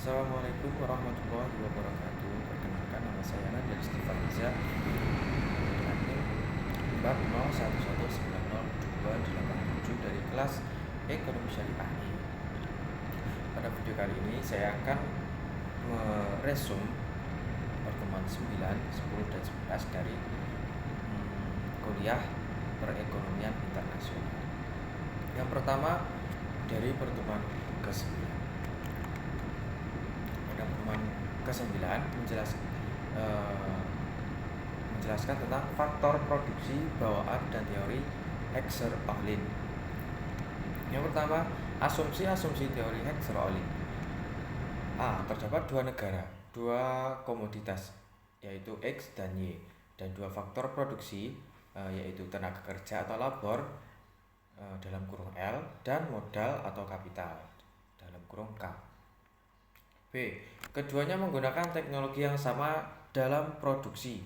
Assalamualaikum warahmatullahi wabarakatuh. Perkenalkan, nama saya Nadia Stefaniza dengan NIM 401190287 dari kelas Ekonomi Syariah. Pada video kali ini saya akan meresum pertemuan 9, 10, dan 11 dari kuliah perekonomian internasional. Yang pertama dari pertemuan ke-9. Pada pertemuan ke-9 menjelaskan tentang faktor produksi bawaan dan teori Hexer-Ohlin. Yang pertama, asumsi teori Hexer-Ohlin. Terdapat dua negara, dua komoditas, yaitu X dan Y, dan dua faktor produksi, yaitu tenaga kerja atau labor dalam kurung L, dan modal atau kapital dalam kurung K. B. Keduanya menggunakan teknologi yang sama dalam produksi.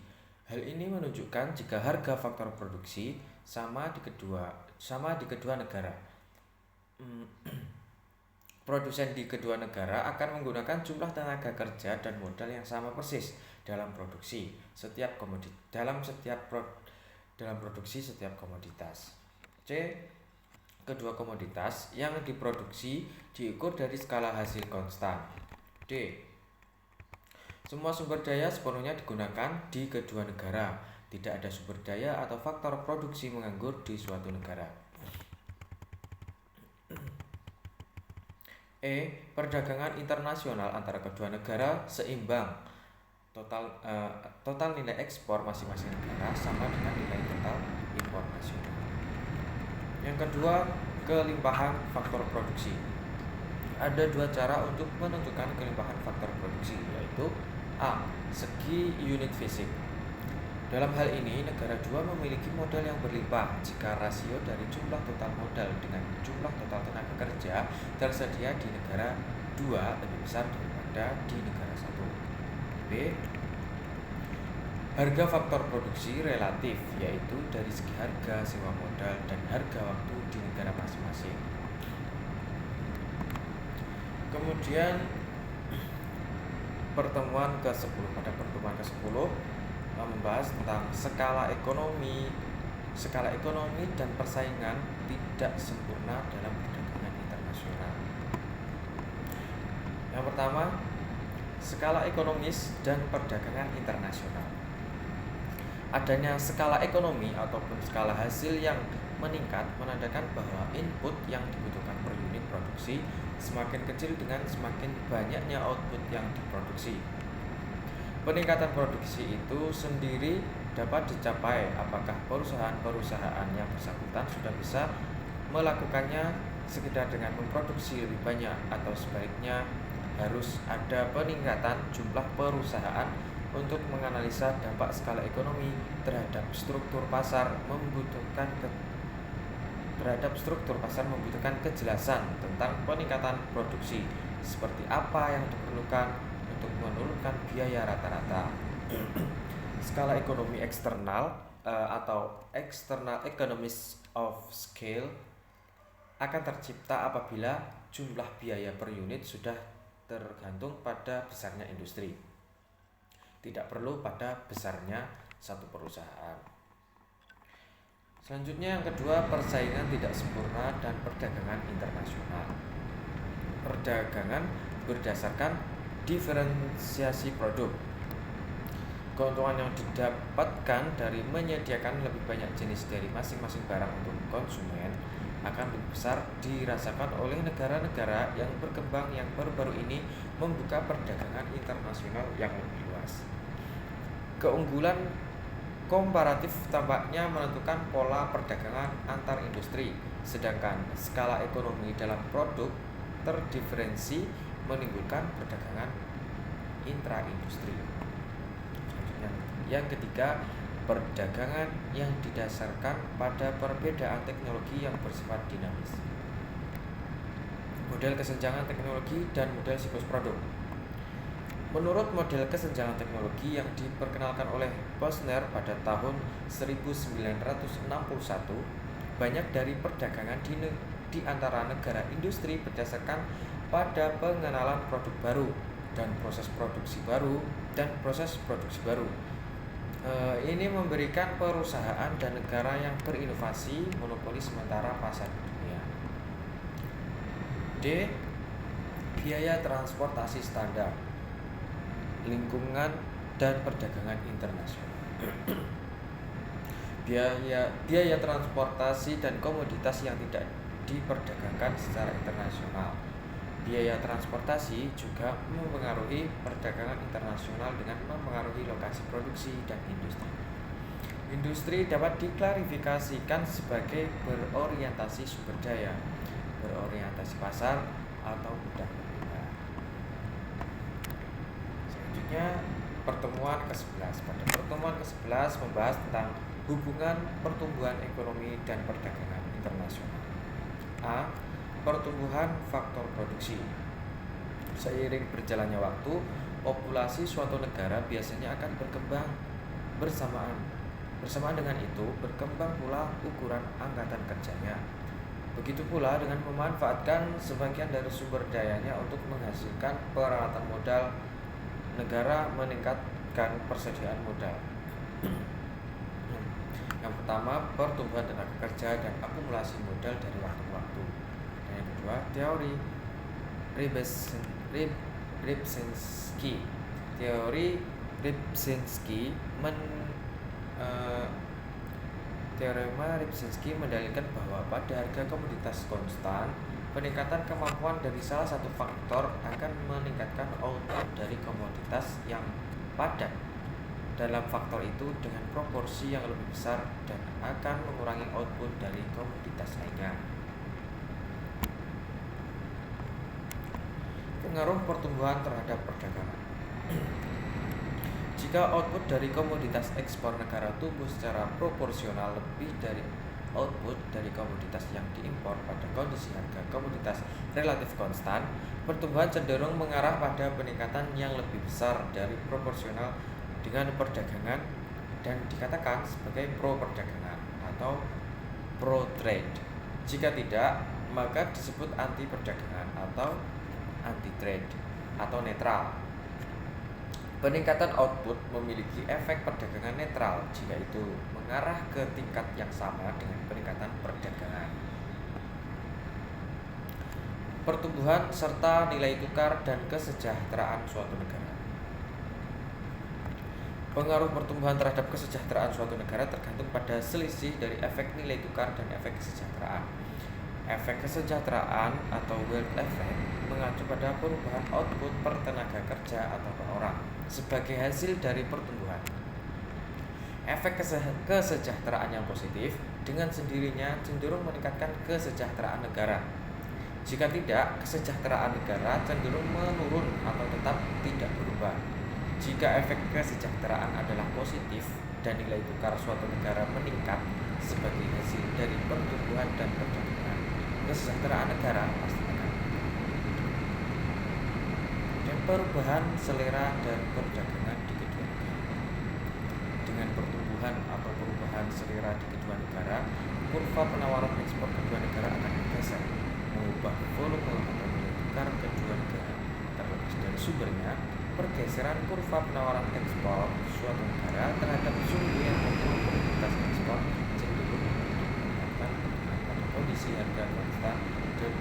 Hal ini menunjukkan jika harga faktor produksi sama di kedua negara. Produsen di kedua negara akan menggunakan jumlah tenaga kerja dan modal yang sama persis dalam produksi dalam produksi setiap komoditas. C. Kedua komoditas yang diproduksi diukur dari skala hasil konstan. D. Semua sumber daya sepenuhnya digunakan di kedua negara. Tidak ada sumber daya atau faktor produksi menganggur di suatu negara. E. Perdagangan internasional antara kedua negara seimbang. Total nilai ekspor masing-masing negara sama dengan nilai total impor nasional. Yang kedua, kelimpahan faktor produksi. Ada dua cara untuk menentukan kelimpahan faktor produksi, yaitu A. Segi unit fisik. Dalam hal ini, negara dua memiliki modal yang berlimpah jika rasio dari jumlah total modal dengan jumlah total tenaga kerja tersedia di negara dua lebih besar daripada di negara satu. B. Harga faktor produksi relatif, yaitu dari segi harga sewa modal dan harga waktu di negara masing-masing. Kemudian pertemuan ke-10. Pada pertemuan ke-10 membahas tentang skala ekonomi dan persaingan tidak sempurna dalam perdagangan internasional. Yang pertama, skala ekonomis dan perdagangan internasional. Adanya skala ekonomi ataupun skala hasil yang meningkat menandakan bahwa input yang dibutuhkan per unit produksi semakin kecil dengan semakin banyaknya output yang diproduksi. Peningkatan produksi itu sendiri dapat dicapai apakah perusahaan-perusahaan yang bersangkutan sudah bisa melakukannya sekedar dengan memproduksi lebih banyak, atau sebaliknya harus ada peningkatan jumlah perusahaan. Untuk menganalisa dampak skala ekonomi terhadap struktur pasar membutuhkan kejelasan tentang peningkatan produksi, seperti apa yang diperlukan untuk menurunkan biaya rata-rata. Skala ekonomi eksternal atau external economies of scale akan tercipta apabila jumlah biaya per unit sudah tergantung pada besarnya industri, tidak perlu pada besarnya satu perusahaan. Selanjutnya, yang kedua, persaingan tidak sempurna dan perdagangan internasional. Perdagangan berdasarkan diferensiasi produk. Keuntungan yang didapatkan dari menyediakan lebih banyak jenis dari masing-masing barang untuk konsumen akan lebih besar dirasakan oleh negara-negara yang berkembang yang baru-baru ini membuka perdagangan internasional yang lebih luas. Keunggulan komparatif tampaknya menentukan pola perdagangan antar industri, sedangkan skala ekonomi dalam produk terdiferensi menimbulkan perdagangan intra-industri. Yang ketiga, perdagangan yang didasarkan pada perbedaan teknologi yang bersifat dinamis. Model kesenjangan teknologi dan model siklus produk. Menurut model kesenjangan teknologi yang diperkenalkan oleh Posner pada tahun 1961, banyak dari perdagangan di antara negara industri berdasarkan pada pengenalan produk baru dan proses produksi baru ini memberikan perusahaan dan negara yang berinovasi monopoli sementara pasar dunia. D. Biaya transportasi standar, lingkungan dan perdagangan internasional. Biaya transportasi dan komoditas yang tidak diperdagangkan secara internasional. Biaya transportasi juga mempengaruhi perdagangan internasional dengan mempengaruhi lokasi produksi dan industri. Industri dapat diklarifikasikan sebagai berorientasi sumber daya, berorientasi pasar, atau mudah berubah. Selanjutnya, pertemuan ke-11. Pada pertemuan ke-11 membahas tentang hubungan pertumbuhan ekonomi dan perdagangan internasional. A. Pertumbuhan faktor produksi. Seiring berjalannya waktu, populasi suatu negara biasanya akan berkembang bersamaan. Bersamaan dengan itu, berkembang pula ukuran angkatan kerjanya. Begitu pula dengan memanfaatkan sebagian dari sumber dayanya untuk menghasilkan peralatan modal, negara meningkatkan persediaan modal. Yang pertama, pertumbuhan tenaga kerja dan akumulasi modal dari waktu ke waktu. Dan yang kedua, teori Rybczynski. Teorema Rybczynski mendalilkan bahwa pada harga komoditas konstan, peningkatan kemampuan dari salah satu faktor akan meningkatkan output dari komoditas yang padat dalam faktor itu dengan proporsi yang lebih besar dan akan mengurangi output dari komoditas lainnya. Pengaruh pertumbuhan terhadap perdagangan. Jika output dari komoditas ekspor negara tumbuh secara proporsional lebih dari output dari komoditas yang diimpor pada kondisi harga komoditas relatif konstan, pertumbuhan cenderung mengarah pada peningkatan yang lebih besar dari proporsional dengan perdagangan dan dikatakan sebagai pro-perdagangan atau pro-trade. Jika tidak, maka disebut anti-perdagangan atau anti-trade atau netral. Peningkatan output memiliki efek perdagangan netral jika itu mengarah ke tingkat yang sama dengan peningkatan perdagangan. Pertumbuhan serta nilai tukar dan kesejahteraan suatu negara. Pengaruh pertumbuhan terhadap kesejahteraan suatu negara tergantung pada selisih dari efek nilai tukar dan efek kesejahteraan. Efek kesejahteraan atau wealth effect mengacu pada perubahan output per tenaga kerja atau per orang sebagai hasil dari pertumbuhan. Efek kesejahteraan yang positif dengan sendirinya cenderung meningkatkan kesejahteraan negara. Jika tidak, kesejahteraan negara cenderung menurun atau tetap tidak berubah. Jika efek kesejahteraan adalah positif dan nilai tukar suatu negara meningkat sebagai hasil dari pertumbuhan dan perdagangan, kesejahteraan negara pasti akan dan perubahan selera dan perdagangan di kedua negara. Dengan pertumbuhan atau perubahan selera di kedua negara, kurva penawaran ekspor kedua negara akan bergeser, mengubah volume atau nilai tukar kedua negara. Terlepas dari sumbernya, pergeseran kurva penawaran ekspor suatu negara terhadap sumber maupun komoditas ekspor cenderung menunjukkan pada kondisi harga konstan dan